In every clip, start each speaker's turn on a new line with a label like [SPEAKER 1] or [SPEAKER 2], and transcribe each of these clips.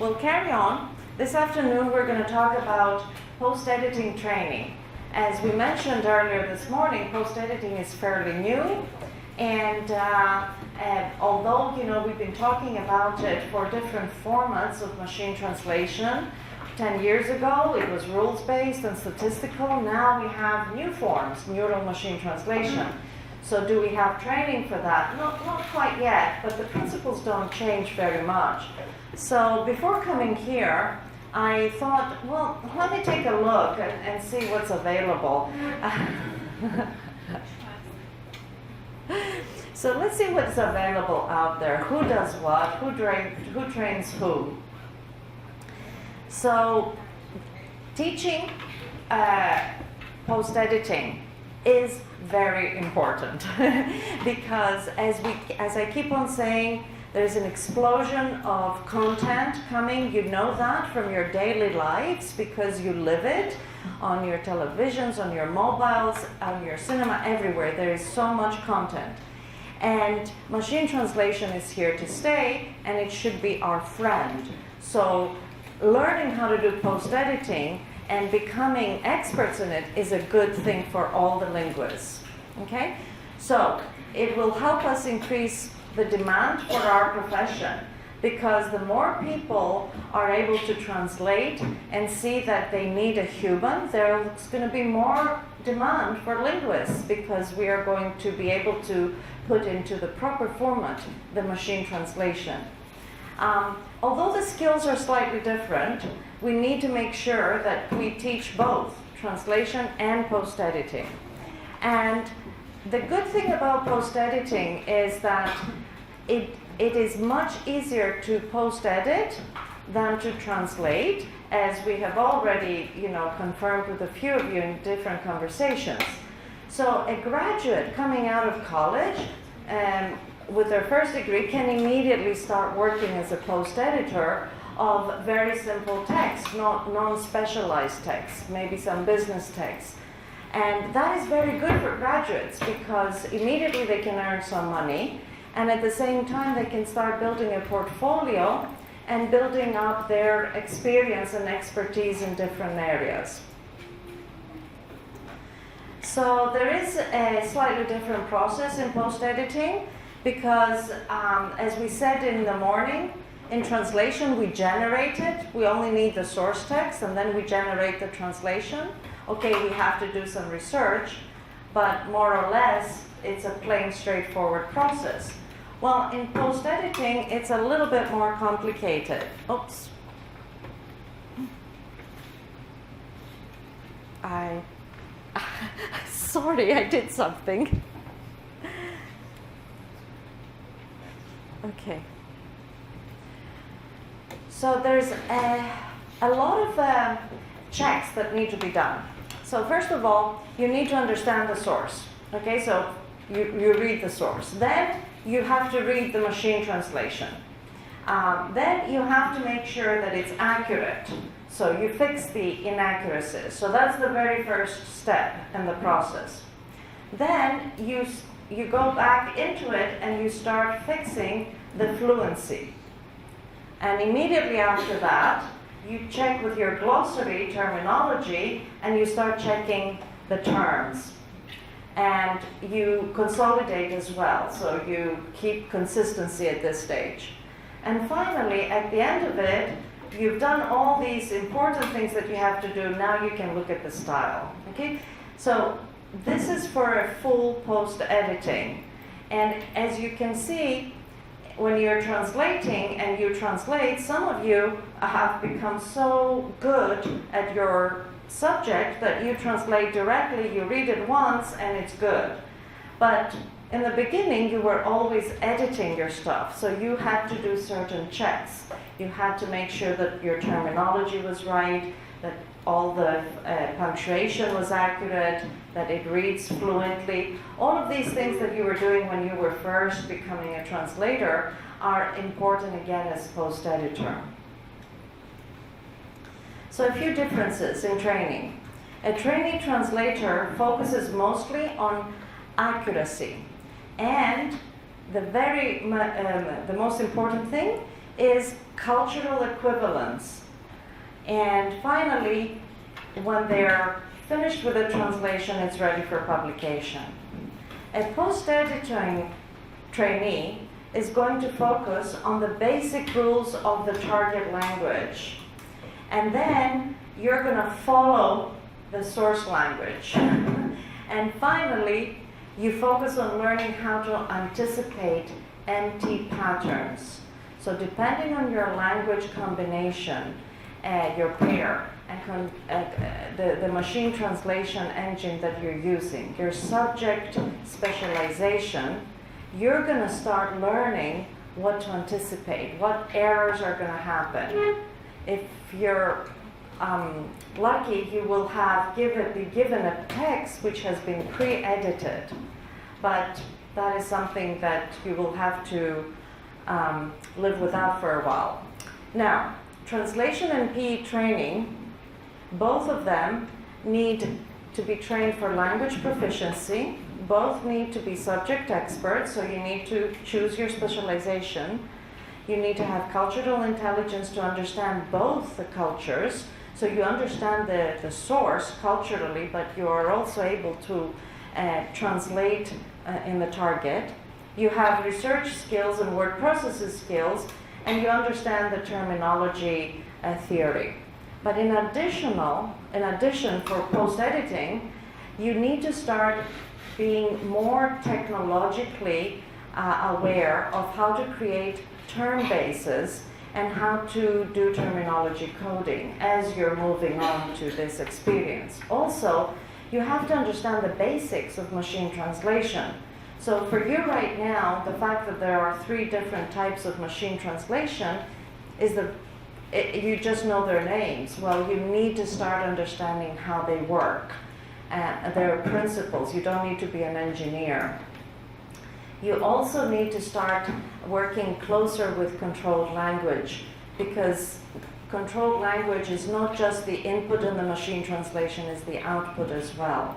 [SPEAKER 1] we'll carry on. This afternoon we're going to talk about post-editing training. As we mentioned earlier this morning, post-editing is fairly new, and although we've been talking about it for different formats of machine translation. 10 years ago it was rules-based and statistical. Now we have new forms, neural machine translation. So do we have training for that? Not quite yet, but the principles don't change very much. So before coming here, I thought, well, let me take a look and see what's available. So let's see what's available out there. Who does what? Who trains who? So teaching post-editing is very important because as I keep on saying, there's an explosion of content coming. You know that from your daily lives because you live it on your televisions, on your mobiles, on your cinema, everywhere. There is so much content. And machine translation is here to stay, and it should be our friend. So learning how to do post-editing and becoming experts in it is a good thing for all the linguists. Okay? So it will help us increase the demand for our profession, because the more people are able to translate and see that they need a human, there's going to be more demand for linguists, because we are going to be able to put into the proper format the machine translation. Although the skills are slightly different, we need to make sure that we teach both translation and post-editing. And the good thing about post-editing is that it is much easier to post-edit than to translate, as we have already confirmed with a few of you in different conversations. So a graduate coming out of college with their first degree can immediately start working as a post-editor of very simple text, non-specialized text, maybe some business text. And that is very good for graduates because immediately they can earn some money, and at the same time they can start building a portfolio and building up their experience and expertise in different areas. So there is a slightly different process in post-editing because, as we said in the morning, in translation we generate it. We only need the source text and then we generate the translation. Okay, we have to do some research, but more or less it's a plain straightforward process. Well, in post-editing it's a little bit more complicated. Oops. Sorry, I did something. Okay. So there's a lot of checks that need to be done. So first of all, you need to understand the source. Okay, so you read the source. Then you have to read the machine translation. Then you have to make sure that it's accurate. So you fix the inaccuracies. So that's the very first step in the process. Then you go back into it and you start fixing the fluency. And immediately after that, you check with your glossary terminology and you start checking the terms. And you consolidate as well, so you keep consistency at this stage. And finally, at the end of it, you've done all these important things that you have to do. Now you can look at the style. Okay? So this is for a full post-editing. And as you can see, when you're translating and you translate, some of you have become so good at your subject that you translate directly, you read it once and it's good. But in the beginning you were always editing your stuff, so you had to do certain checks. You had to make sure that your terminology was right, that all the punctuation was accurate, that it reads fluently. All of these things that you were doing when you were first becoming a translator are important again as post-editor. So a few differences in training. A trainee translator focuses mostly on accuracy, and the most important thing is cultural equivalence. And finally, when they're finished with the translation, it's ready for publication. A post-editing trainee is going to focus on the basic rules of the target language. And then you're going to follow the source language. And finally, you focus on learning how to anticipate empty patterns. So depending on your language combination, your pair, and the machine translation engine that you're using, your subject specialization, you're going to start learning what to anticipate, what errors are going to happen. If you're lucky, you will be given a text which has been pre-edited, but that is something that you will have to live without for a while. Now, translation and PE training, both of them need to be trained for language proficiency. Both need to be subject experts, so you need to choose your specialization. You need to have cultural intelligence to understand both the cultures, so you understand the source culturally, but you are also able to translate in the target. You have research skills and word processing skills, and you understand the terminology theory. But in addition, for post-editing, you need to start being more technologically aware of how to create term bases and how to do terminology coding as you're moving on to this experience. Also, you have to understand the basics of machine translation. So for you right now, the fact that there are 3 different types of machine translation is you just know their names. Well, you need to start understanding how they work. Their principles. You don't need to be an engineer. You also need to start working closer with controlled language, because controlled language is not just the input in the machine translation, it's the output as well.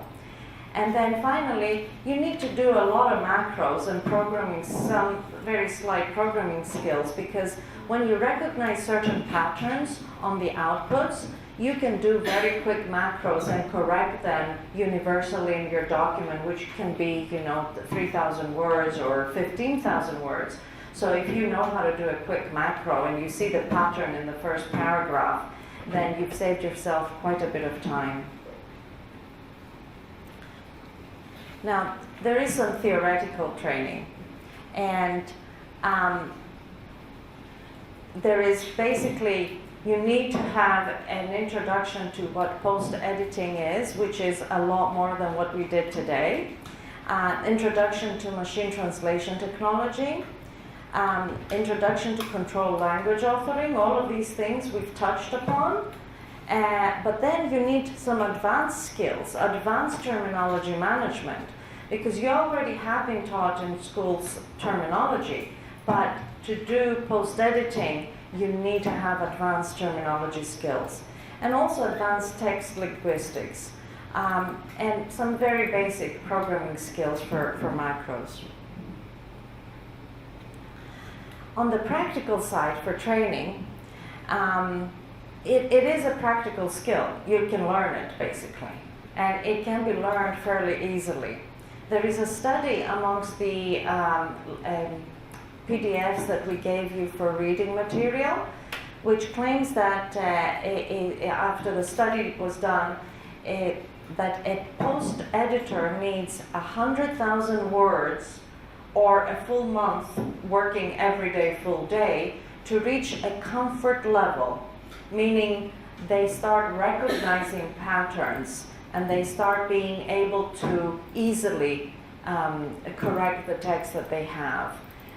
[SPEAKER 1] And then finally, you need to do a lot of macros and programming, some very slight programming skills, because when you recognize certain patterns on the outputs, you can do very quick macros and correct them universally in your document, which can be, 3,000 words or 15,000 words. So if you know how to do a quick macro and you see the pattern in the first paragraph, then you've saved yourself quite a bit of time. Now, there is some theoretical training, and there is basically, you need to have an introduction to what post-editing is, which is a lot more than what we did today. Introduction to machine translation technology, introduction to controlled language authoring, all of these things we've touched upon. But then you need some advanced skills, advanced terminology management, because you already have been taught in schools terminology, but to do post-editing, you need to have advanced terminology skills, and also advanced text linguistics, and some very basic programming skills for macros. On the practical side for training, it is a practical skill. You can learn it, basically, and it can be learned fairly easily. There is a study amongst the PDFs that we gave you for reading material, which claims that after the study was done, that a post-editor needs 100,000 words or a full month working every day, full day, to reach a comfort level, meaning they start recognizing patterns and they start being able to easily correct the text that they have.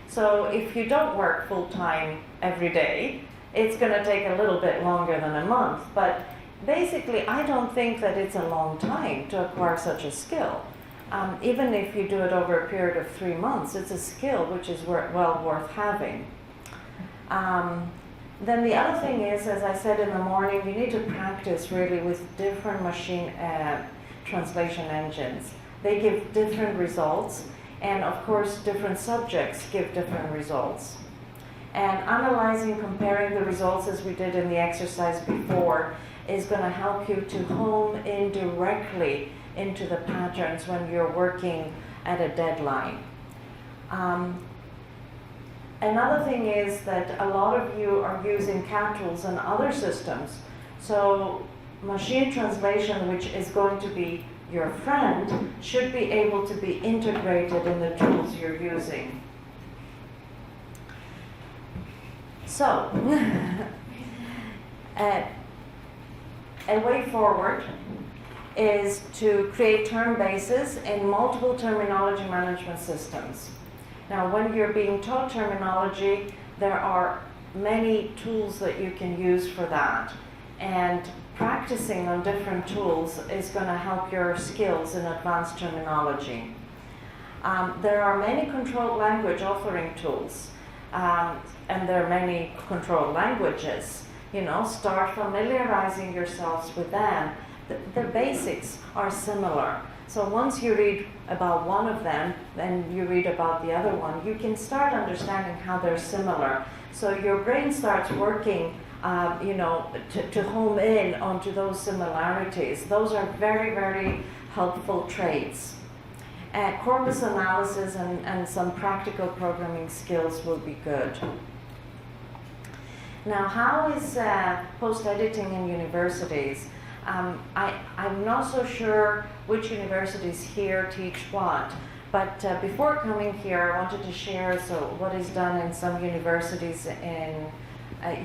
[SPEAKER 1] So if you don't work full-time every day, it's going to take a little bit longer than a month. But basically, I don't think that it's a long time to acquire such a skill. Even if you do it over a period of 3 months, it's a skill which is well worth having. Then the other thing is, as I said in the morning, you need to practice really with different machine translation engines. They give different results. And of course, different subjects give different results. And analyzing, comparing the results as we did in the exercise before is going to help you to hone in directly into the patterns when you're working at a deadline. Another thing is that a lot of you are using CAD tools and other systems. So machine translation, which is going to be your friend, should be able to be integrated in the tools you're using. So, a way forward is to create term bases in multiple terminology management systems. Now, when you're being taught terminology, there are many tools that you can use for that. And practicing on different tools is going to help your skills in advanced terminology. There are many controlled language authoring tools, and there are many controlled languages. You know, start familiarizing yourselves with them. The basics are similar. So once you read about one of them, then you read about the other one, you can start understanding how they're similar. So your brain starts working, to home in onto those similarities. Those are very, very helpful traits. Corpus analysis and some practical programming skills will be good. Now, how is post-editing in universities? I'm not so sure which universities here teach what, but before coming here, I wanted to share what is done in some universities in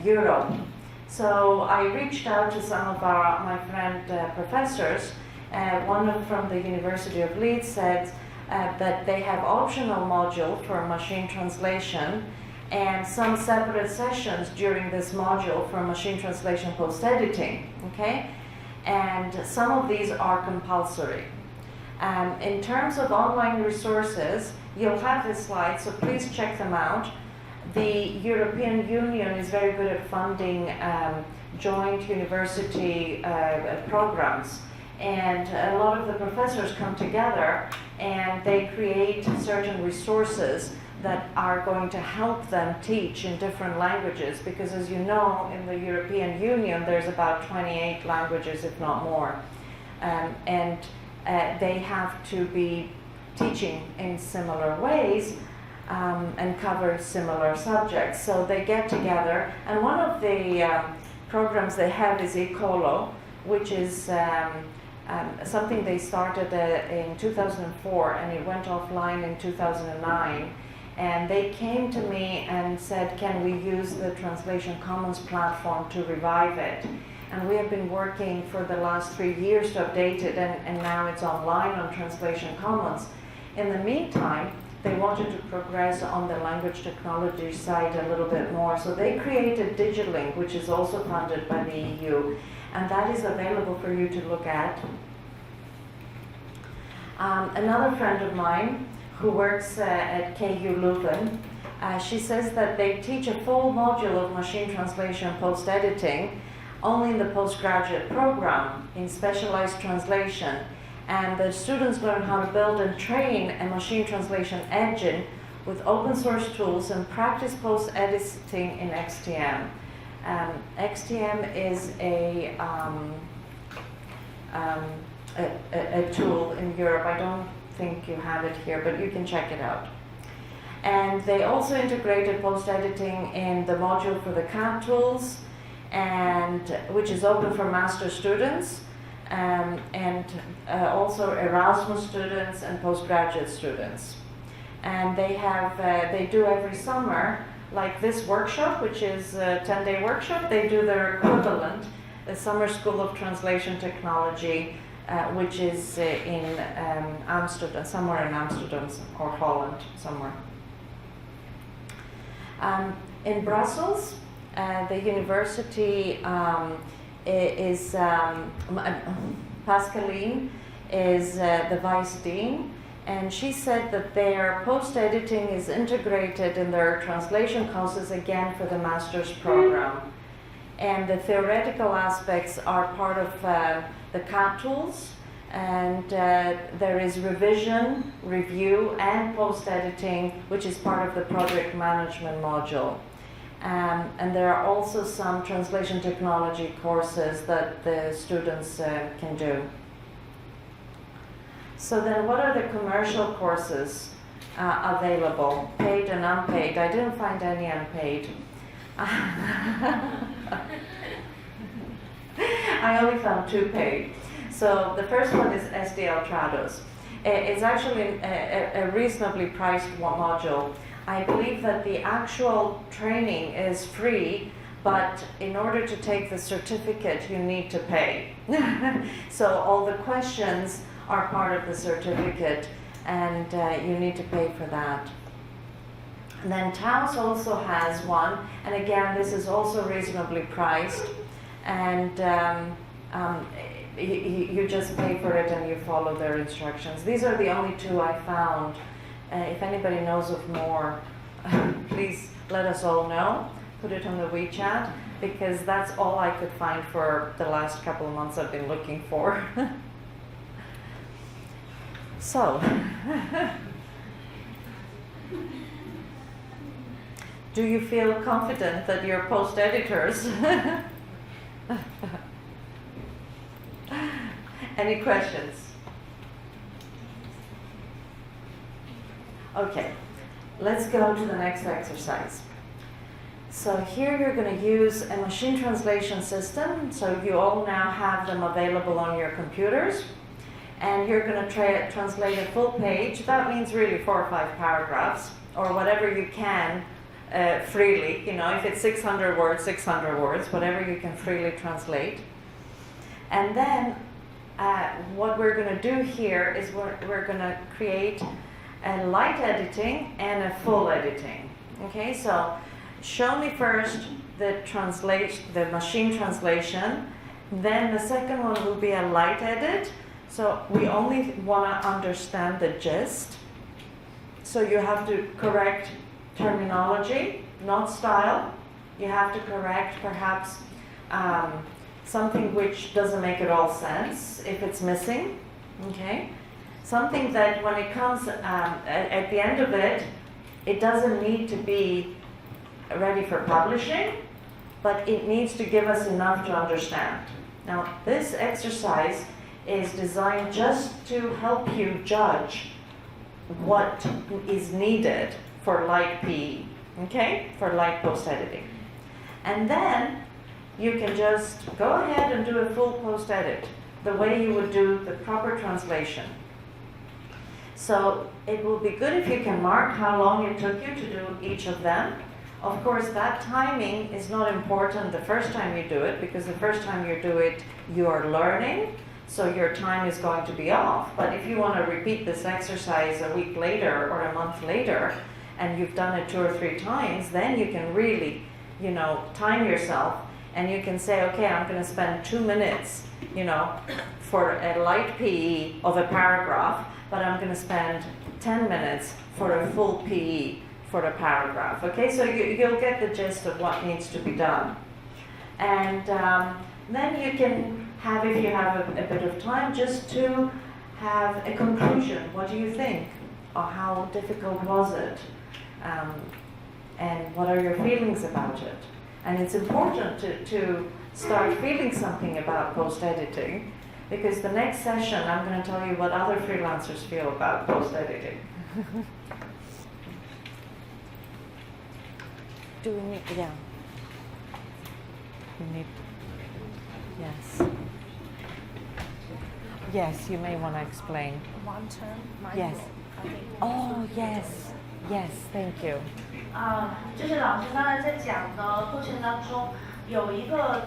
[SPEAKER 1] Europe. So I reached out to some of my friend professors. One from the University of Leeds said that they have optional module for machine translation and some separate sessions during this module for machine translation post-editing, okay? And some of these are compulsory. In terms of online resources, you'll have this slide, so please check them out. The European Union is very good at funding joint university programs. And a lot of the professors come together and they create certain resources that are going to help them teach in different languages, because as you know, in the European Union there's about 28 languages, if not more. They have to be teaching in similar ways and cover similar subjects. So they get together, and one of the programs they have is Ecolo, which is something they started in 2004 and it went offline in 2009. And they came to me and said, can we use the Translation Commons platform to revive it? And we have been working for the last 3 years to update it, and now it's online on Translation Commons. In the meantime, they wanted to progress on the language technology side a little bit more. So they created DigiLink, which is also funded by the EU, and that is available for you to look at. Another friend of mine who works at KU Leuven, she says that they teach a full module of machine translation post-editing only in the postgraduate program in specialized translation, and the students learn how to build and train a machine translation engine with open source tools and practice post-editing in XTM. XTM is a tool in Europe. I don't think you have it here, but you can check it out. And they also integrated post-editing in the module for the CAD tools, and which is open for master students, and also Erasmus students and postgraduate students. And they do every summer, like this workshop, which is a 10-day workshop, they do their equivalent, the Summer School of Translation Technology, which is in Amsterdam, somewhere in Amsterdam or Holland, somewhere. In Brussels, the university is, Pascaline is the vice dean, and she said that their post-editing is integrated in their translation courses again for the master's program. And the theoretical aspects are part of the CAD tools, and there is revision, review, and post-editing, which is part of the project management module. And there are also some translation technology courses that the students can do. So then what are the commercial courses available, paid and unpaid? I didn't find any unpaid. I only found 2 paid. So the first one is SDL Trados. It's actually a reasonably priced module. I believe that the actual training is free, but in order to take the certificate, you need to pay. So all the questions are part of the certificate, and you need to pay for that. And then Taos also has one, and again, this is also reasonably priced, and you just pay for it and you follow their instructions. These are the only 2 I found. If anybody knows of more, please let us all know. Put it on the WeChat, because that's all I could find for the last couple of months I've been looking for. So, do you feel confident that you're post-editors? Any questions? Okay, let's go to the next exercise. So here you're going to use a machine translation system. So you all now have them available on your computers. And you're going to translate a full page. That means really 4 or 5 paragraphs, or whatever you can freely. You know, if it's 600 words, 600 words, whatever you can freely translate. And then what we're going to do here is we're going to create a light editing and a full editing. Okay, so show me first the machine translation. Then the second one will be a light edit. So we only want to understand the gist. So you have to correct terminology, not style. You have to correct perhaps something which doesn't make at all sense if it's missing. Okay, something that when it comes at the end of it, it doesn't need to be ready for publishing, but it needs to give us enough to understand. Now, this exercise is designed just to help you judge what is needed for light PE, okay? For light post-editing. And then you can just go ahead and do a full post-edit, the way you would do the proper translation. So it will be good if you can mark how long it took you to do each of them. Of course, that timing is not important the first time you do it, because the first time you do it, you are learning. So your time is going to be off. But if you want to repeat this exercise a week later or a month later, and you've done it 2 or 3 times, then you can really, you know, time yourself, and you can say, okay, I'm going to spend 2 minutes, you know, for a light PE of a paragraph, but I'm going to spend 10 minutes for a full PE for a paragraph. Okay, so you'll get the gist of what needs to be done. And then you can have, if you have a bit of time, just to have a conclusion. What do you think? Or how difficult was it? And what are your feelings about it? And it's important to start feeling something about post-editing, because the next session I'm going to tell you what other freelancers feel about post-editing. Do we need, yeah. We need, yes. Yes, you may want to explain.
[SPEAKER 2] One term,
[SPEAKER 1] Yes. Oh, yes. Yes, thank you.
[SPEAKER 2] 就是老师刚才在讲的过程当中，有一个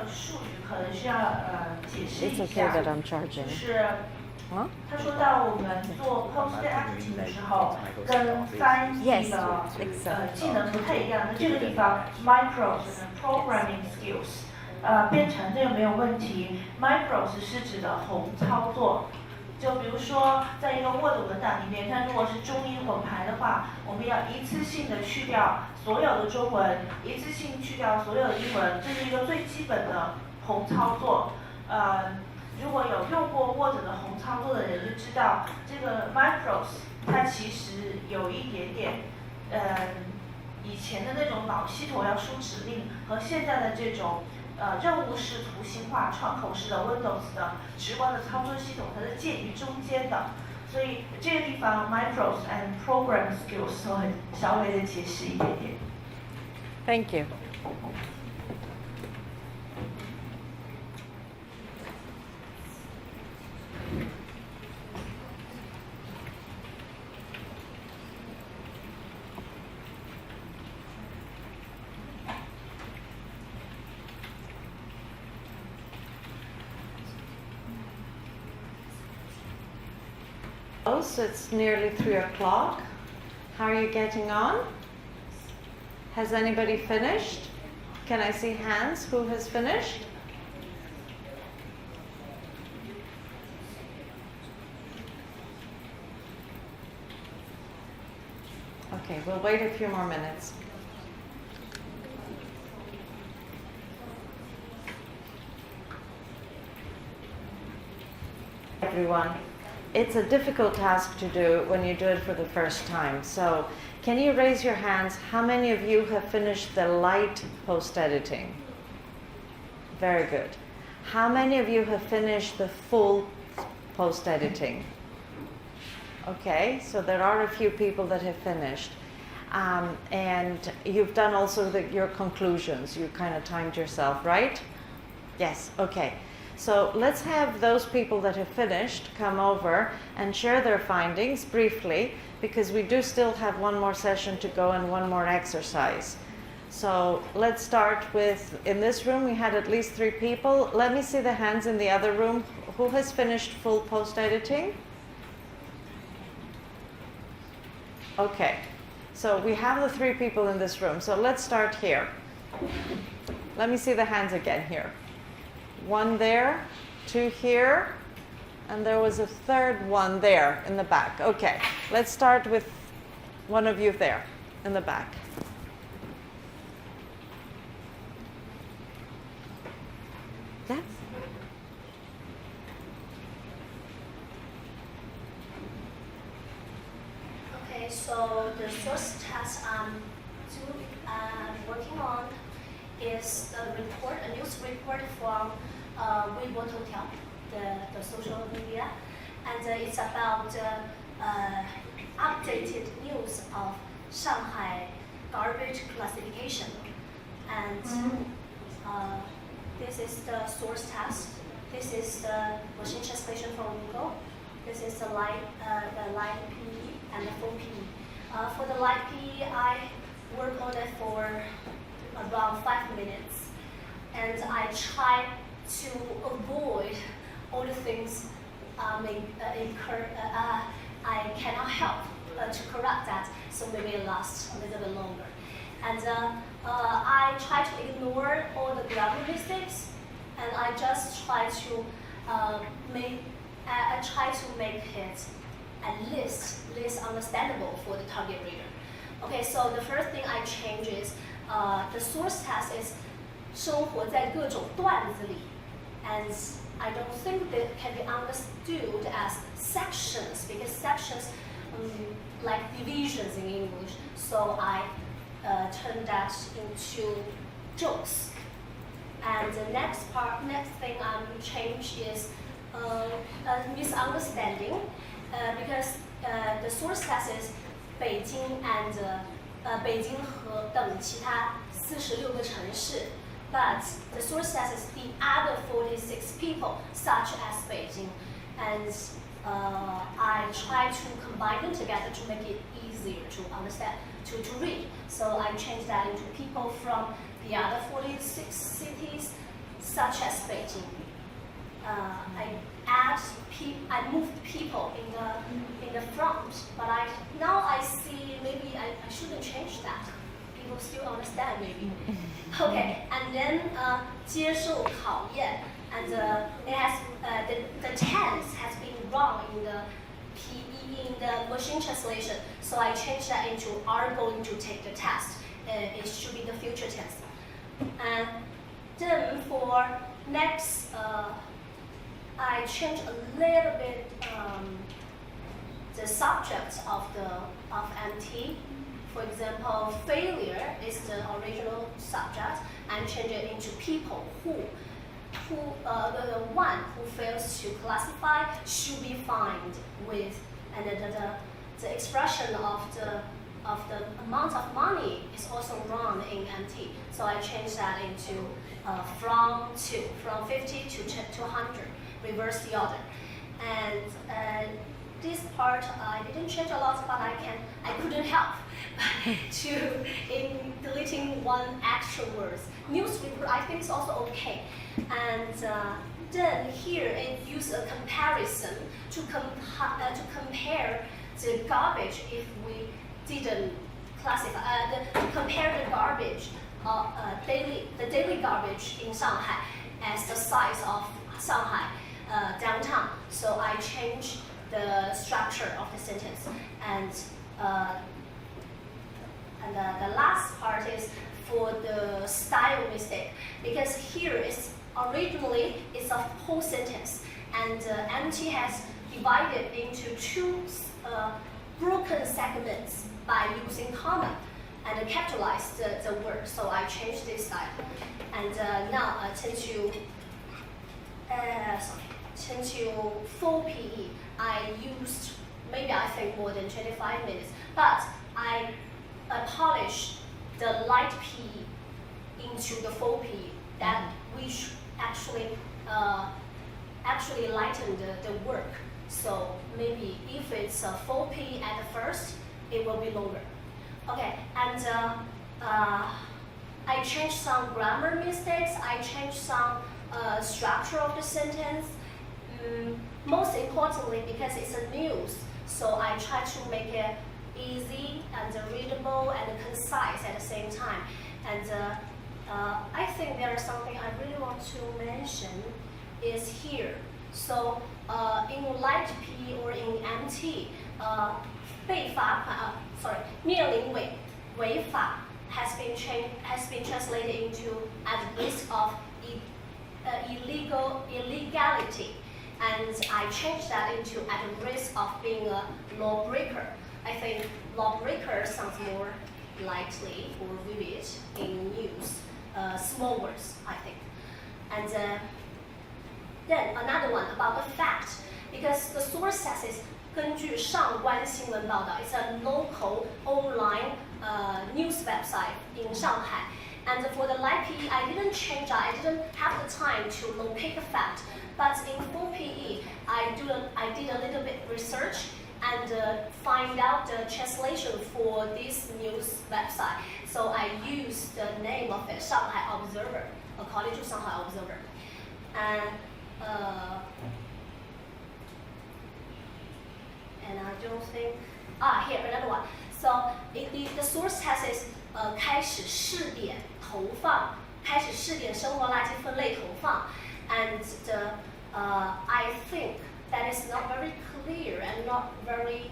[SPEAKER 2] 术语可能需要解释一
[SPEAKER 1] It's
[SPEAKER 2] 下，
[SPEAKER 1] okay that I'm charging.
[SPEAKER 2] 就是他说到我们做 post editing 的时候，跟翻译的技能不太一样的这个地方 ，micros 和 programming skills， 编程这个没有问题 ，micros 是指的宏操作。就比如说，在一个 Word 文档里面，它如果是中英混排的话，我们要一次性的去掉所有的中文，一次性去掉所有的英文，这是一个最基本的宏操作。如果有用过 Word 的宏操作的人就知道，这个 macros 它其实有一点点，以前的那种老系统要输指令和现在的这种任务式图形化窗口式的 Windows 的直观的操作系统，它是介于中间的。所以这个地方 micros and program skills 我很稍微的解释一点点。
[SPEAKER 1] Thank you. It's nearly 3 o'clock. How are you getting on? Has anybody finished? Can I see hands? Who has finished? Okay, we'll wait a few more minutes. Everyone. It's a difficult task to do when you do it for the first time. So, can you raise your hands? How many of you have finished the light post-editing? Very good. How many of you have finished the full post-editing? Okay, so there are a few people that have finished. And you've done also your conclusions. You kind of timed yourself, right? Yes, okay. So let's have those people that have finished come over and share their findings briefly, because we do still have one more session to go and one more exercise. So let's start with, in this room we had at least 3 people. Let me see the hands in the other room. Who has finished full post-editing? Okay, so we have the 3 people in this room. So let's start here. Let me see the hands again here. 1 there, 2 here, and there was a 3rd one there in the back. Okay, let's start with one of you there in the back. Yes?
[SPEAKER 3] Okay, so the first task I'm working on is a news report from Weibo Toutiao, the social media, and it's about updated news of Shanghai garbage classification. And this is the source task. This is the machine translation from Weibo. This is the light PE and the full PE. For the light PE, I worked on it for around 5 minutes, and I try to avoid all the things I cannot help to correct that, so maybe it lasts a little bit longer. And I try to ignore all the grammar mistakes, and I just try to make it at least understandable for the target reader. Okay, so the first thing I change is the source task is 生活在各种段子里, and I don't think that can be understood as sections, because sections like divisions in English. So I turn that into jokes. And the next thing I'm change is a misunderstanding, because the source task is 北京 and 北京和等其他46个城市, but the source task is the other 46 people, such as Beijing, and I try to combine them together to make it easier to understand, to read. So I change that into people from the other 46 cities, such as Beijing. I moved people in the front, but now I see maybe I shouldn't change that. People still understand maybe. Okay, and then 接受考验, and it has the tense has been wrong in the PE in the machine translation, so I changed that into are going to take the test. It should be the future tense. And then for next. I changed a little bit the subject of MT. For example, failure is the original subject, and change it into people who the one who fails to classify should be fined with, and the expression of the amount of money is also wrong in MT. So I changed that into from 50 to 200, reverse the order. And this part I didn't change a lot, but I couldn't help in deleting one extra words. Newspaper I think is also okay. And then here it used a comparison to compare the garbage if we didn't classify, to compare the garbage, the daily garbage in Shanghai as the size of Shanghai downtown. So I changed the structure of the sentence. And the last part is for the style mistake, because here is originally it's a whole sentence, and MT has divided into two broken segments by using comma and capitalize the word. So I changed this style, and now turn to full PE. I used maybe I think more than 25 minutes, but I polished the light PE into the full PE, that which actually lighten the work. So maybe if it's a full PE at the first, it will be longer. Okay, and I changed some grammar mistakes. I changed some structure of the sentence. Most importantly, because it's a news, so I try to make it easy and readable and concise at the same time. And I think there is something I really want to mention is here. So in light P or in MT, 被罚款 灭零违法 has been translated into at risk of illegality, and I changed that into at risk of being a lawbreaker. I think lawbreaker sounds more likely or vivid in news, small words, I think. And then another one about the fact, because the source says 根据上官新闻报道, it's a local online news website in Shanghai. And for the light PE, I didn't change that. I didn't have the time to locate the fact. But in full PE, I did a little bit research and find out the translation for this news website. So I used the name of it, Shanghai Observer, according to Shanghai Observer. And I don't think, here, another one. So the source says 开始试点投放，开始试点生活垃圾分类投放， and I think that is not very clear and not very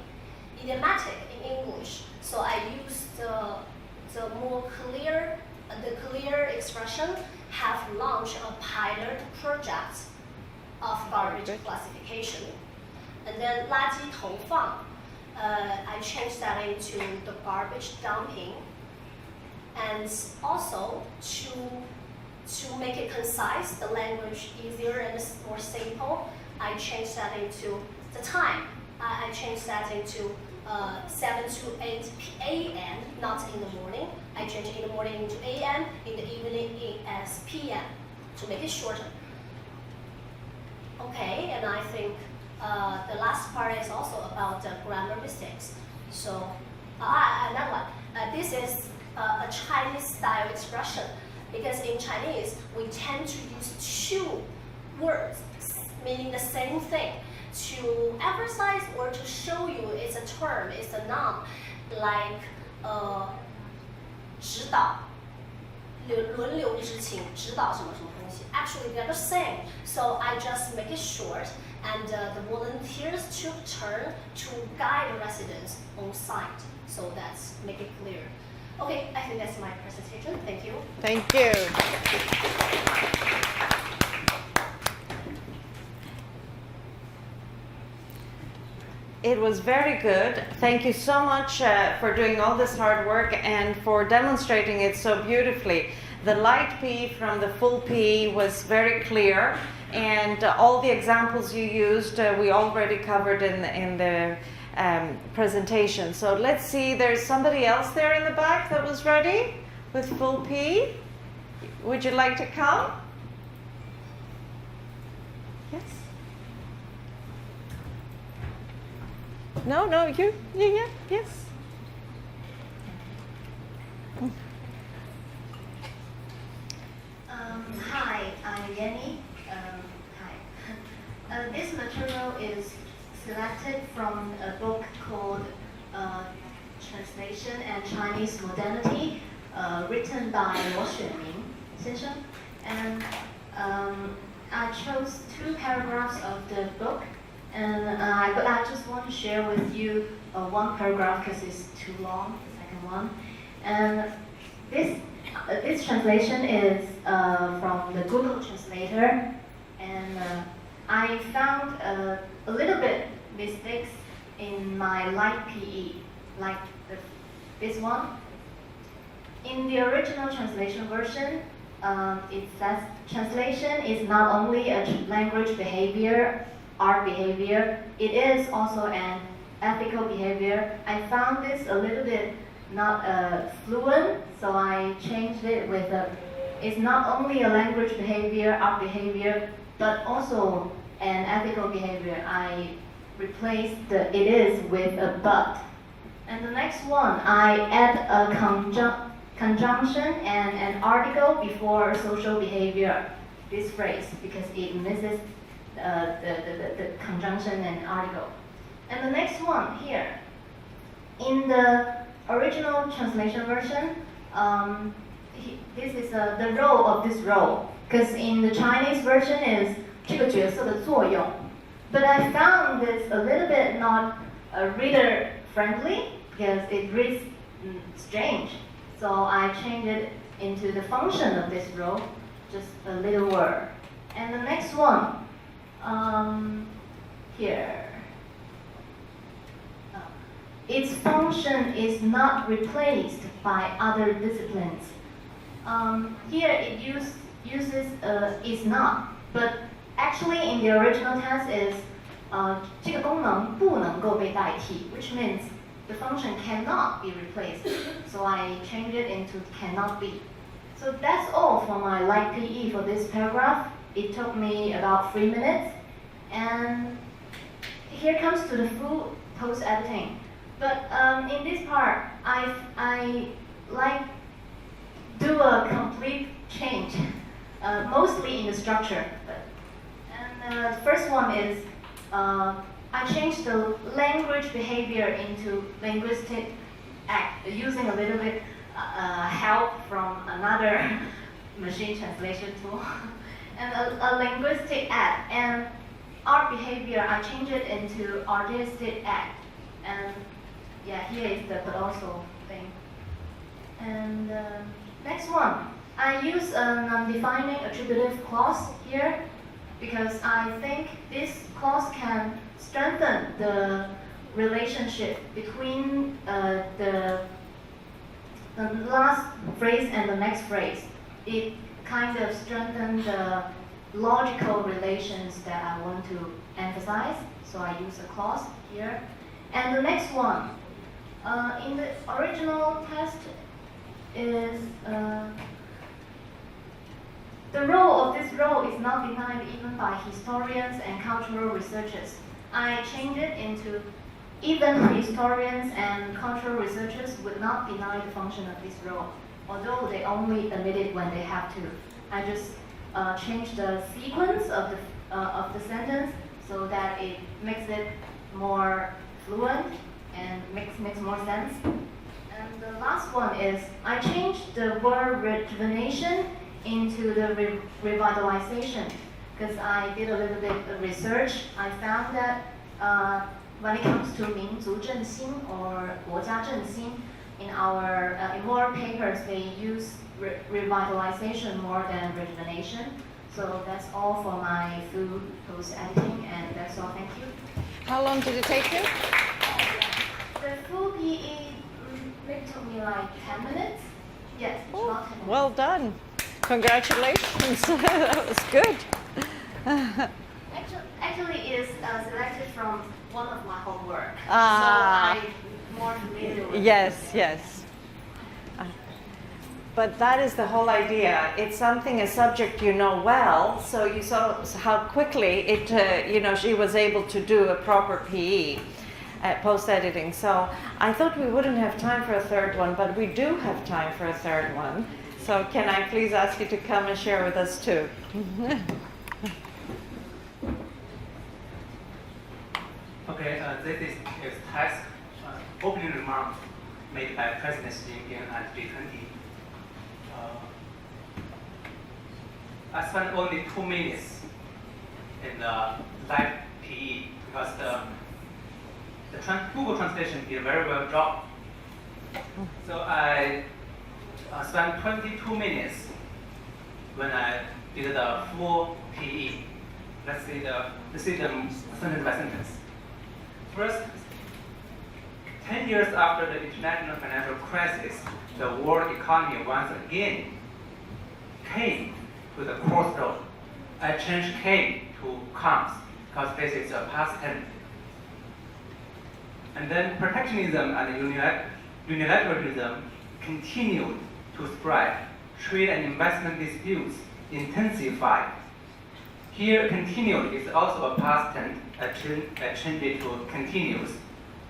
[SPEAKER 3] idiomatic in English. So I used the more clear, the clear expression, have launched a pilot project of garbage classification. And then 垃圾投放, I changed that into the garbage dumping. And also to make it concise, the language easier and more simple, I changed that into the time. I changed that into 7 to 8 a.m., not in the morning. I changed in the morning into a.m., in the evening as p.m. to make it shorter. Okay, and I think the last part is also about the grammar mistakes. So, another one. This is a Chinese style expression, because in Chinese we tend to use two words meaning the same thing to emphasize or to show you it's a term, it's a noun, like 指导 轮流执勤 指导什么什么东西. Actually, they're the same. So I just make it short, and the volunteers took turn to guide the residents on site. So that's make it clear. Okay, I think that's my presentation. Thank you.
[SPEAKER 1] Thank you. It was very good. Thank you so much for doing all this hard work and for demonstrating it so beautifully. The light PE from the full PE was very clear, and all the examples you used we already covered in the presentation. So let's see, there's somebody else there in the back that was ready with full PE. Would you like to come? Yes. No, you? Yeah, yes.
[SPEAKER 4] Hi, I'm Jeannette. Hi. This material is selected from a book called Translation and Chinese Modernity, written by Luo Xuanming 先生. And I chose 2 paragraphs of the book, and but I just want to share with you 1 paragraph because it's too long, the second one. And this translation is from the Google Translator, and I found a little bit mistakes in my light PE, like this one. In the original translation version, it says translation is not only a language behavior, art behavior, it is also an ethical behavior. I found this a little bit not fluent, so I changed it with it's not only a language behavior, art behavior, but also an ethical behavior. I replaced the it is with a but. And the next one, I add a conjunction and an article before social behavior, this phrase, because it misses the conjunction and article. And the next one here, in the original translation version, this is the role of this role, because in the Chinese version is 这个角色的作用. But I found this a little bit not reader friendly because it reads strange. So I changed it into the function of this role, just a little word. And the next one, here. Its function is not replaced by other disciplines. Here it uses is not, but actually in the original text is 这个功能不能够被代替, which means the function cannot be replaced. So I changed it into cannot be. So that's all for my light PE for this paragraph. It took me about 3 minutes. And here comes to the full post-editing. But in this part, I like do a complete change, mostly in the structure. And the first one is I changed the language behavior into linguistic act, using a little bit help from another machine translation tool, and a linguistic act. And art behavior, I changed it into artistic act. And yeah, here is the but also thing. And next one, I use a non-defining attributive clause here because I think this clause can strengthen the relationship between the last phrase and the next phrase. It kind of strengthens the logical relations that I want to emphasize, so I use a clause here. And the next one, in the original text is the role of this role is not denied even by historians and cultural researchers. I changed it into even historians and cultural researchers would not deny the function of this role, although they only admit it when they have to. I just changed the sequence of the sentence so that it makes it more fluent and makes more sense. And the last one is I changed the word rejuvenation into the revitalization because I did a little bit of research. I found that when it comes to 民族振兴 or 国家振兴, in more papers they use revitalization more than rejuvenation. So that's all for my full post-editing, and that's all. Thank you.
[SPEAKER 1] How long did it take you?
[SPEAKER 4] The full PE maybe took me like 10 minutes. Yes,
[SPEAKER 1] Oh,
[SPEAKER 4] about 10 minutes.
[SPEAKER 1] well done. Congratulations. That was good.
[SPEAKER 4] Actually, it's selected from one of my homework.
[SPEAKER 1] Ah.
[SPEAKER 4] So I'm more familiar with
[SPEAKER 1] Yes, yes. But that is the whole idea. It's something, a subject you know well, so you saw how quickly it, she was able to do a proper PE post-editing. So I thought we wouldn't have time for a third one, but we do have time for a third one. So can I please ask you to come and share with us too?
[SPEAKER 5] Okay, this is his text, opening remark made by President Xi Jinping at G20. I spent only 2 minutes in the live PE because the Google translation did a very well job. So I spent 22 minutes when I did the full PE. Let's see the sentence by sentence. First, 10 years after the international financial crisis, the world economy once again came to the crossroad. A change came to comes because this is a past tense. And then protectionism and unilateralism continued to spread. Trade and investment disputes intensified. Here, continued is also a past tense, a change to continuous,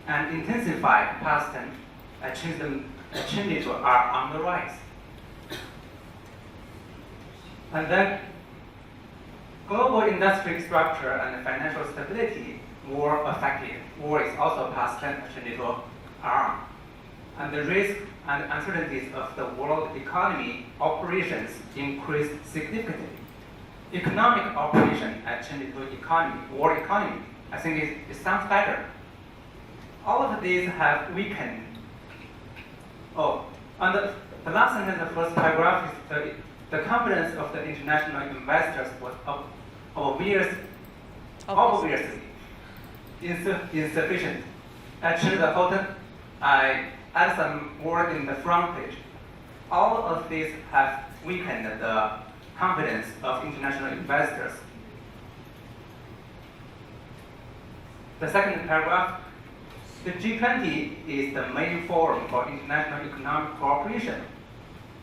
[SPEAKER 5] and intensified past tense, a change to are on the rise. And then global industry structure and financial stability were affected. War is also past tense, a change to are. And the risk and uncertainties of the world economy operations increased significantly. Economic operation changed to economy, world economy. I think it sounds better. All of these have weakened. Oh, and the last sentence of the first paragraph is the confidence of the international investors was obviously insufficient. I changed the button. I add some word in the front page. All of these have weakened the confidence of international investors. The second paragraph, the G20 is the main forum for international economic cooperation.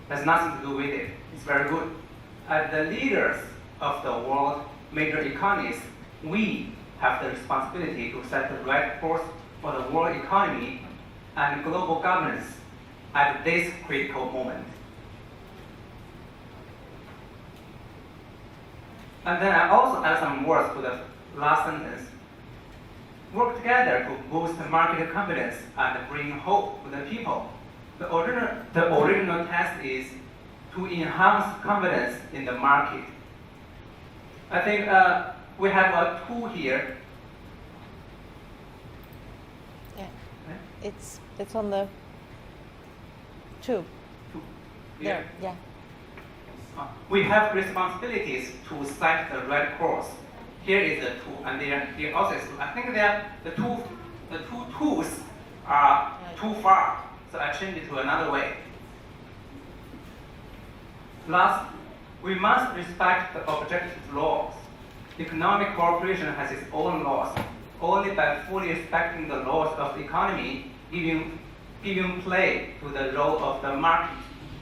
[SPEAKER 5] Has nothing to do with it. It's very good. As the leaders of the world major economies, we have the responsibility to set the right course for the world economy and global governance at this critical moment. And then I also add some words to the last sentence. Work together to boost market confidence and bring hope to the people. The original text is to enhance confidence in the market. I think we have a tool here.
[SPEAKER 1] Yeah, it's on the tube. There, yeah.
[SPEAKER 5] We have responsibilities to set the right course. Here is the tool, and here also is tool. I think the two tools are too far, so I changed it to another way. Last, we must respect the objective laws. Economic cooperation has its own laws. Only by fully respecting the laws of the economy, giving play to the role of the market,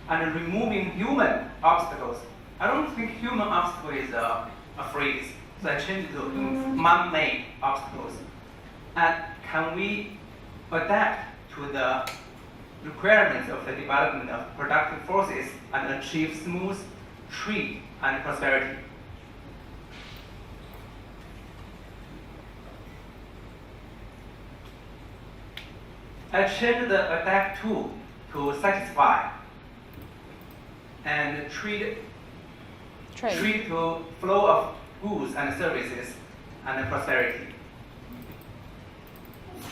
[SPEAKER 5] and removing human obstacles. I don't think human obstacle is a phrase, so I changed it to man-made obstacles. And can we adapt to the requirements of the development of productive forces and achieve smooth trade and prosperity? I changed the adapt tool to satisfy and trade to flow of goods and services and prosperity.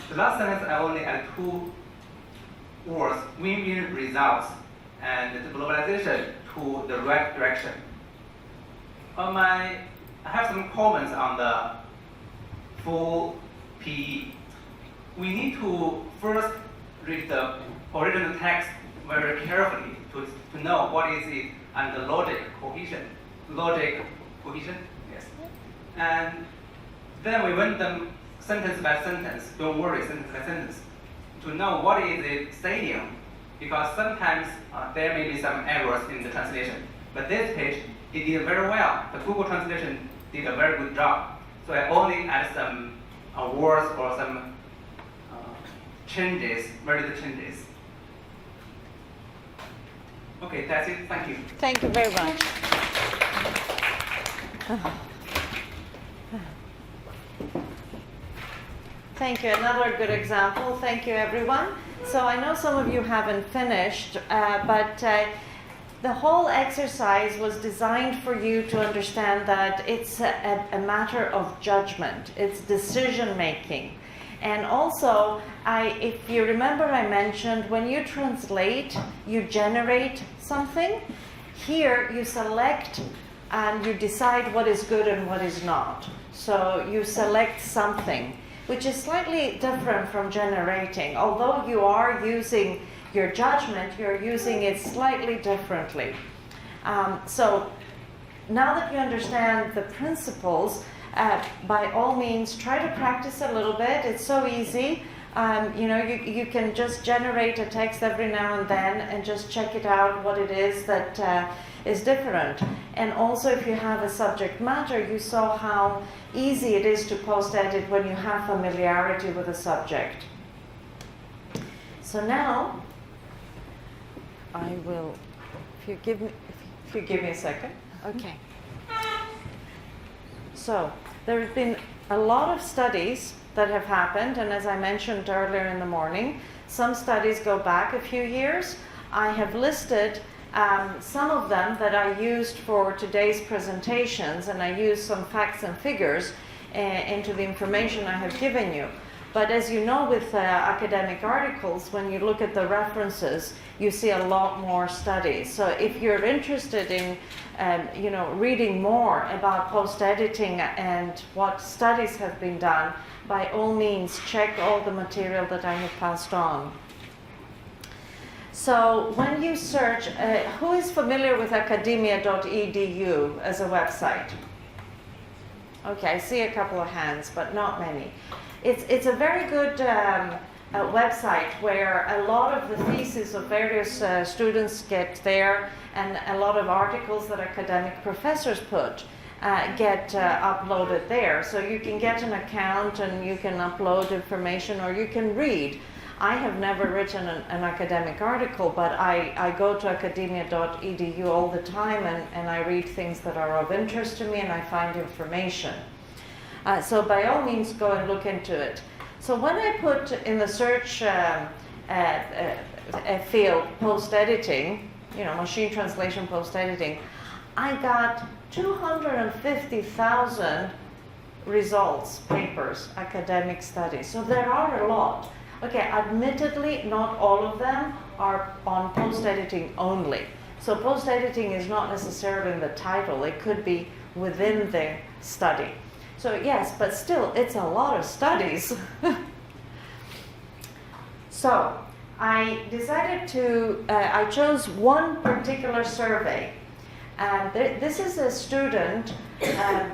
[SPEAKER 5] The last sentence I only add two words, win-win results and the globalization to the right direction. I have some comments on the full PE. We need to first read the original text very carefully to know what is it and the logic cohesion. Yes. And then we went them sentence by sentence, don't worry, sentence by sentence, to know what is it saying, because sometimes there may be some errors in the translation. But this page, it did very well. The Google translation did a very good job. So I only add some words or some changes, very little changes. Okay, that's it. Thank you.
[SPEAKER 1] Thank you very much. Thank you. Another good example. Thank you, everyone. So I know some of you haven't finished, but the whole exercise was designed for you to understand that it's a matter of judgment. It's decision making. And also, if you remember, I mentioned when you translate, you generate something. Here, you select and you decide what is good and what is not. So you select something, which is slightly different from generating. Although you are using your judgment, you're using it slightly differently. So now that you understand the principles, by all means, try to practice a little bit. It's so easy. You can just generate a text every now and then and just check it out what it is that is different. And also, if you have a subject matter, you saw how easy it is to post-edit when you have familiarity with a subject. So now, I will, if you give me a second. Okay. So, there have been a lot of studies that have happened, and as I mentioned earlier in the morning, some studies go back a few years. I have listed some of them that I used for today's presentations, and I used some facts and figures into the information I have given you. But as you know, with academic articles, when you look at the references, you see a lot more studies. So if you're interested in reading more about post-editing and what studies have been done, by all means, check all the material that I have passed on. So when you search, who is familiar with academia.edu as a website? Okay, I see a couple of hands, but not many. It's a very good website where a lot of the theses of various students get there, and a lot of articles that academic professors put get uploaded there. So you can get an account and you can upload information, or you can read. I have never written an academic article, but I go to academia.edu all the time, and I read things that are of interest to me, and I find information. So by all means, go and look into it. So when I put in the search field post-editing, machine translation post-editing, I got 250,000 results, papers, academic studies. So there are a lot. Okay, admittedly, not all of them are on post-editing only. So post-editing is not necessarily in the title. It could be within the study. So yes, but still, it's a lot of studies. So I decided to, I chose one particular survey. And this is a student, a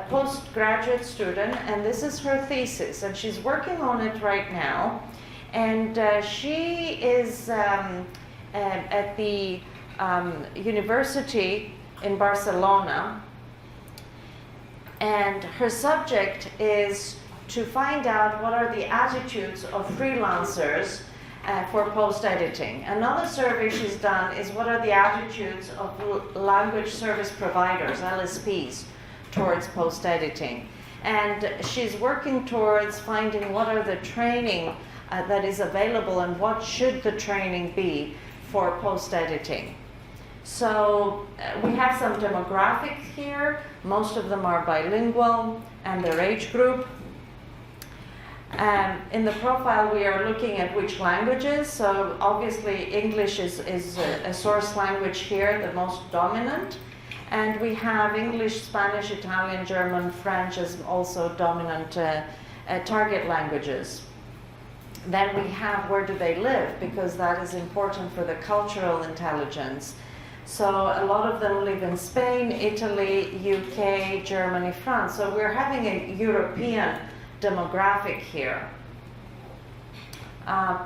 [SPEAKER 1] postgraduate student, and this is her thesis, and she's working on it right now. And she is at the university in Barcelona, and her subject is to find out what are the attitudes of freelancers for post-editing. Another survey she's done is what are the attitudes of language service providers, LSPs, towards post-editing. And she's working towards finding what are the training that is available and what should the training be for post-editing. So we have some demographics here. Most of them are bilingual and their age group. In the profile, we are looking at which languages. So obviously English is a source language here, the most dominant. And we have English, Spanish, Italian, German, French as also dominant target languages. Then we have where do they live, because that is important for the cultural intelligence. So a lot of them live in Spain, Italy, UK, Germany, France. So we're having a European demographic here.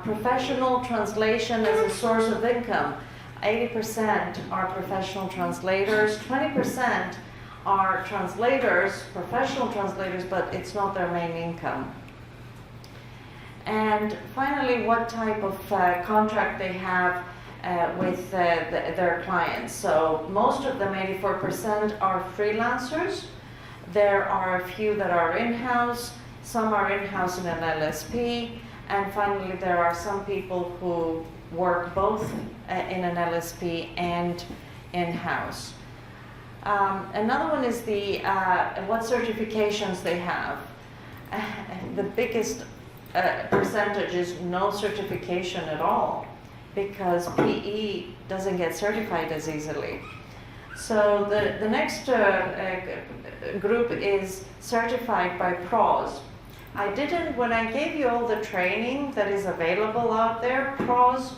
[SPEAKER 1] Professional translation as a source of income. 80% are professional translators, 20% are translators, professional translators, but it's not their main income. And finally, what type of contract they have with their clients. So most of them, 84%, are freelancers. There are a few that are in-house, some are in-house in an LSP, and finally there are some people who work both in an LSP and in-house. Another one is the what certifications they have. The biggest percentage is no certification at all, because PE doesn't get certified as easily. So the next group is certified by PROS. When I gave you all the training that is available out there, PROS,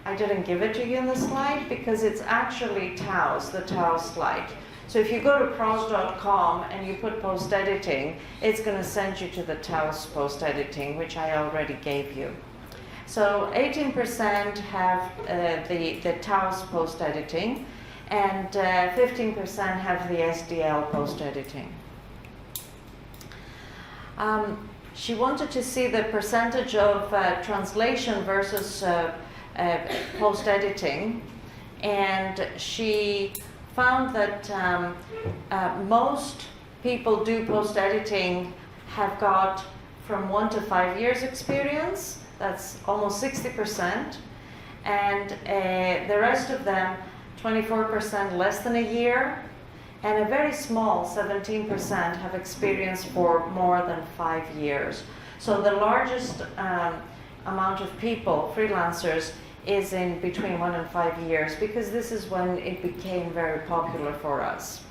[SPEAKER 1] I didn't give it to you in the slide because it's actually TAOS, the TAOS slide. So if you go to pros.com and you put post editing, it's going to send you to the TAOS post editing, which I already gave you. So 18% have the TAOS post editing, and 15% have the SDL post editing. She wanted to see the percentage of translation versus post editing, and she found that most people do post editing have got from 1 to 5 years experience. That's almost 60%, and the rest of them, 24% less than a year, and a very small 17% have experience for more than 5 years. So the largest amount of people, freelancers, is in between 1 and 5 years, because this is when it became very popular for us.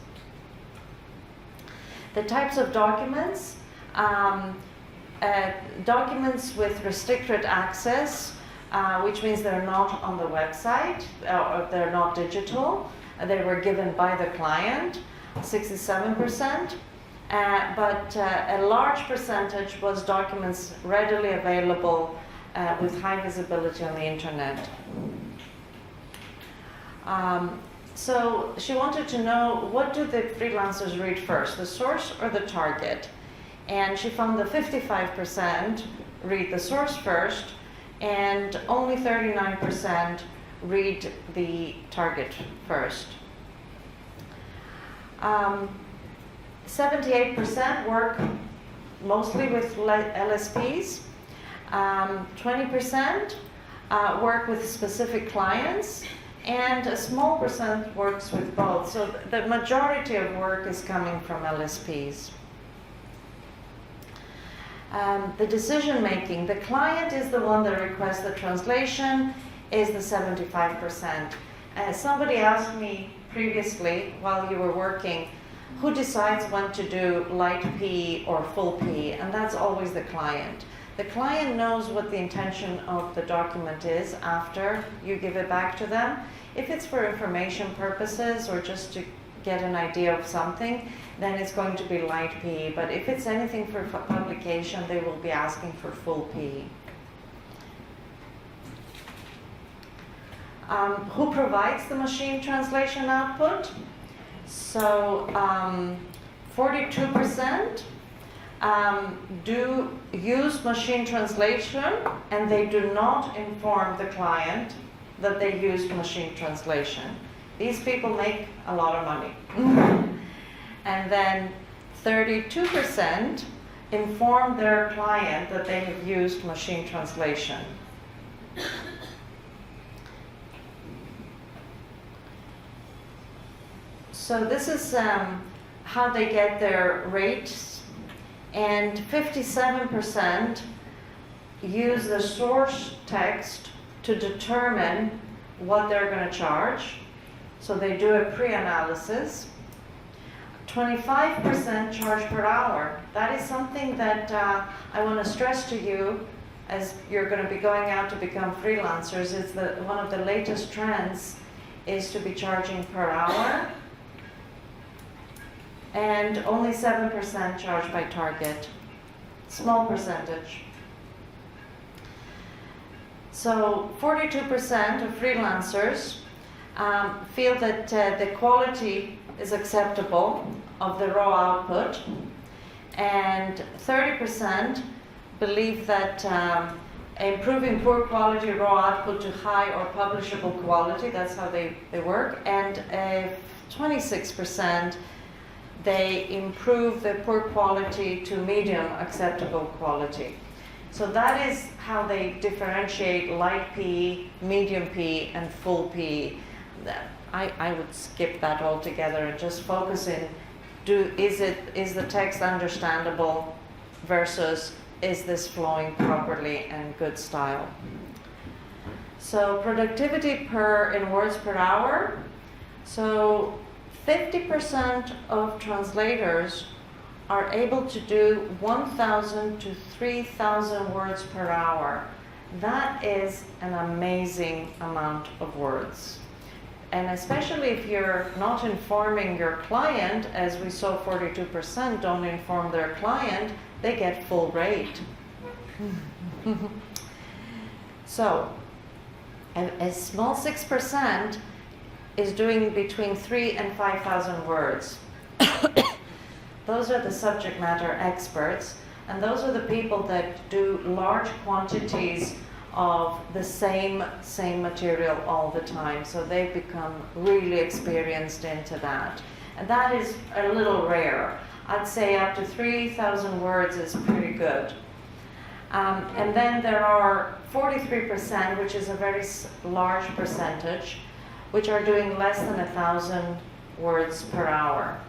[SPEAKER 1] The types of documents, documents with restricted access, which means they're not on the website, or they're not digital. They were given by the client, 67%, but a large percentage was documents readily available with high visibility on the internet. So she wanted to know, what do the freelancers read first, the source or the target? And she found that 55% read the source first, and only 39% read the target first. 78% work mostly with LSPs. 20% work with specific clients, and a small percent works with both. So the majority of work is coming from LSPs. The decision making, the client is the one that requests the translation, is the 75%. Somebody asked me previously, while you were working, who decides when to do light P or full P, and that's always the client. The client knows what the intention of the document is after you give it back to them. If it's for information purposes or just to get an idea of something, then it's going to be light P. But if it's anything for publication, they will be asking for full P. Who provides the machine translation output? So 42% do use machine translation, and they do not inform the client that they used machine translation. These people make a lot of money. And then 32% inform their client that they have used machine translation. So this is how they get their rates, and 57% use the source text to determine what they're going to charge. So they do a pre-analysis, 25% charge per hour. That is something that I want to stress to you as you're going to be going out to become freelancers. It's one of the latest trends is to be charging per hour, and only 7% charged by target. Small percentage. So 42% of freelancers feel that the quality is acceptable of the raw output, and 30% believe that improving poor quality raw output to high or publishable quality, that's how they work, and 26% they improve the poor quality to medium acceptable quality. So that is how they differentiate light PE, medium PE, and full PE. I would skip that altogether and just focus in, is the text understandable versus is this flowing properly and good style. So productivity in words per hour. So 50% of translators are able to do 1,000 to 3,000 words per hour. That is an amazing amount of words. And especially if you're not informing your client, as we saw 42% don't inform their client, they get full rate. So, a small 6% is doing between 3,000 and 5,000 words. Those are the subject matter experts, and those are the people that do large quantities of the same material all the time. So they've become really experienced into that. And that is a little rare. I'd say up to 3,000 words is pretty good. And then there are 43%, which is a very large percentage, which are doing less than 1,000 words per hour.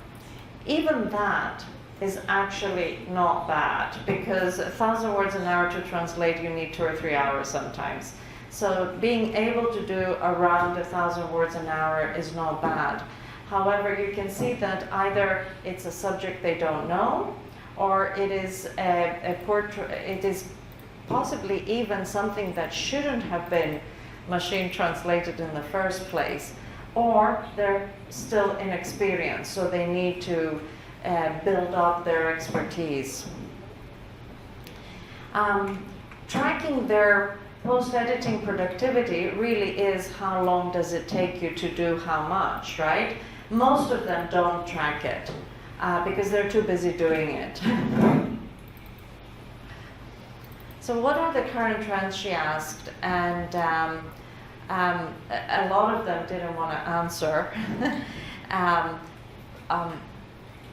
[SPEAKER 1] Even that is actually not bad, because 1,000 words an hour to translate, you need 2 or 3 hours sometimes. So being able to do around 1,000 words an hour is not bad. However, you can see that either it's a subject they don't know, or it is it is possibly even something that shouldn't have been machine translated in the first place, or they're still inexperienced, so they need to build up their expertise. Tracking their post-editing productivity really is how long does it take you to do how much, right? Most of them don't track it because they're too busy doing it. So what are the current trends, she asked, and a lot of them didn't want to answer.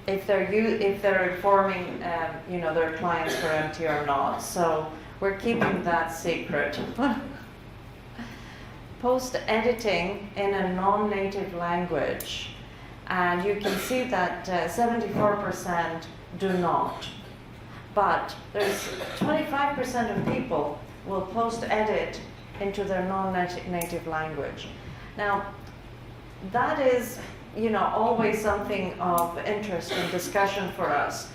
[SPEAKER 1] If they're informing their clients for MT or not. So we're keeping that secret. Post-editing in a non-native language. And you can see that 74% do not. But there's 25% of people will post-edit into their non-native language. Now, that is always something of interest and discussion for us,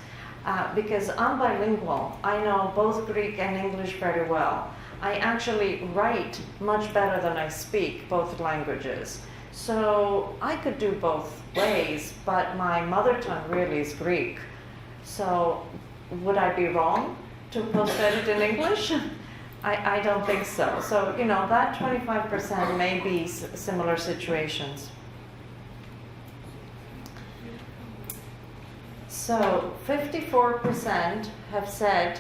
[SPEAKER 1] because I'm bilingual. I know both Greek and English very well. I actually write much better than I speak both languages. So I could do both ways, but my mother tongue really is Greek. So would I be wrong to post-edit in English? I don't think so. So, that 25% may be similar situations. So 54% have said,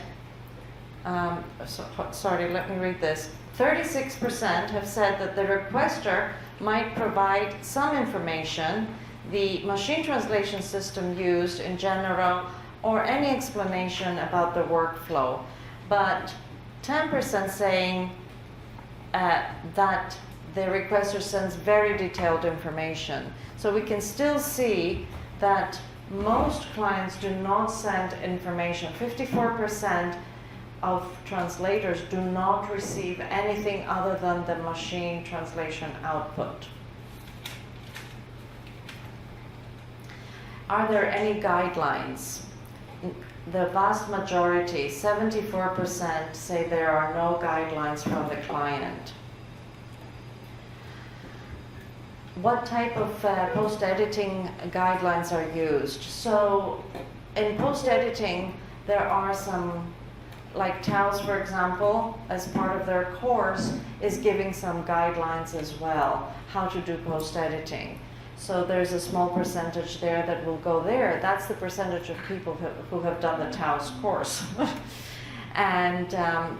[SPEAKER 1] sorry, let me read this. 36% have said that the requester might provide some information, the machine translation system used in general, or any explanation about the workflow. But 10% saying that the requester sends very detailed information. So we can still see that most clients do not send information. 54% of translators do not receive anything other than the machine translation output. are there any guidelines? The vast majority, 74%, say there are no guidelines from the client. What type of post-editing guidelines are used? So in post-editing, there are some, like TAOS, for example, as part of their course, is giving some guidelines as well, how to do post-editing. So there's a small percentage there that will go there. That's the percentage of people who have done the TAOS course. And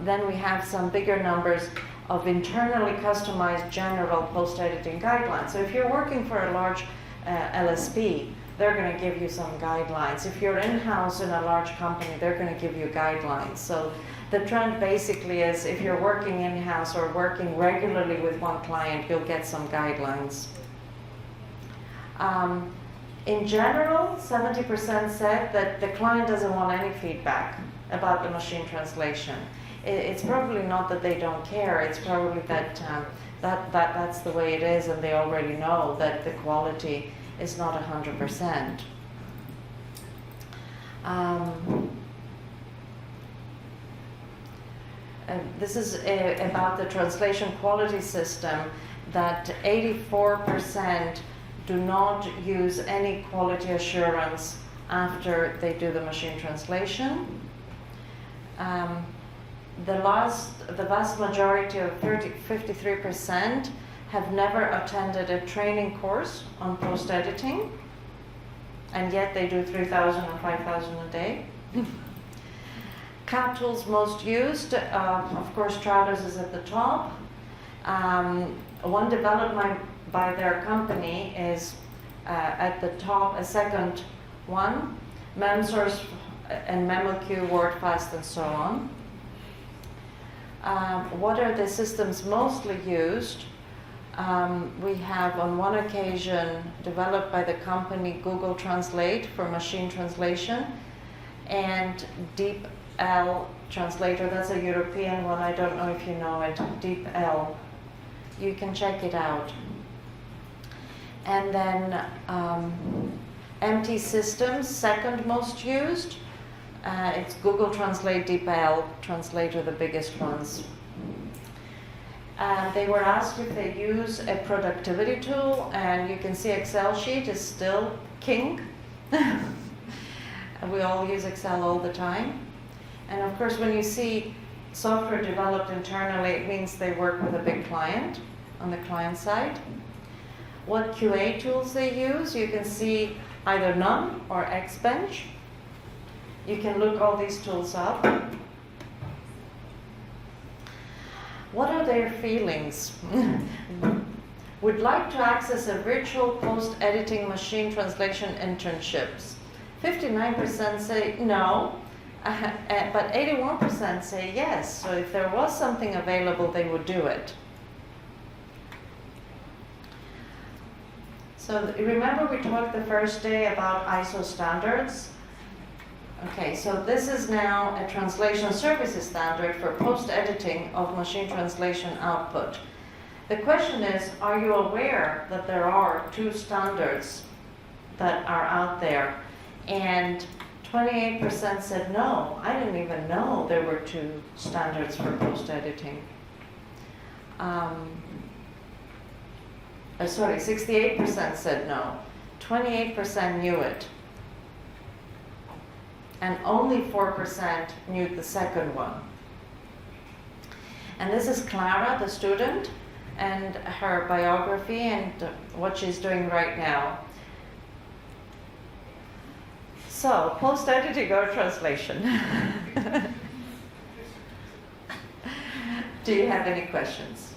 [SPEAKER 1] then we have some bigger numbers of internally customized general post-editing guidelines. So if you're working for a large LSP, they're going to give you some guidelines. If you're in-house in a large company, they're going to give you guidelines. So the trend basically is if you're working in-house or working regularly with one client, you'll get some guidelines. In general, 70% said that the client doesn't want any feedback about the machine translation. It's probably not that they don't care, it's probably that, that's the way it is, and they already know that the quality is not 100%. This is about the translation quality system, that 84% do not use any quality assurance after they do the machine translation. The vast majority of 53% have never attended a training course on post-editing, and yet they do 3,000 and 5,000 a day. CAD tools most used, of course, Trados is at the top. One developed by their company is at the top, a second one, MemSource and MemoQ, WordFast, and so on. What are the systems mostly used? We have on one occasion developed by the company Google Translate for machine translation, and DeepL Translator, that's a European one, I don't know if you know it, DeepL. You can check it out. And then MT Systems, second most used. It's Google Translate, DeepL Translator, the biggest ones. They were asked if they use a productivity tool, and you can see Excel sheet is still king. We all use Excel all the time. And of course, when you see software developed internally, it means they work with a big client on the client side. What QA tools they use, you can see either none or Xbench. You can look all these tools up. What are their feelings? Would like to access a virtual post-editing machine translation internships. 59% say no, but 81% say yes. So if there was something available, they would do it. So remember we talked the first day about ISO standards? Okay, so this is now a translation services standard for post-editing of machine translation output. The question is, are you aware that there are two standards that are out there? And 28% said no. I didn't even know there were two standards for post-editing. 68% said no. 28% knew it. And only 4% knew the second one. And this is Clara, the student, and her biography and what she's doing right now. So, post-editing or translation? Do you have any questions?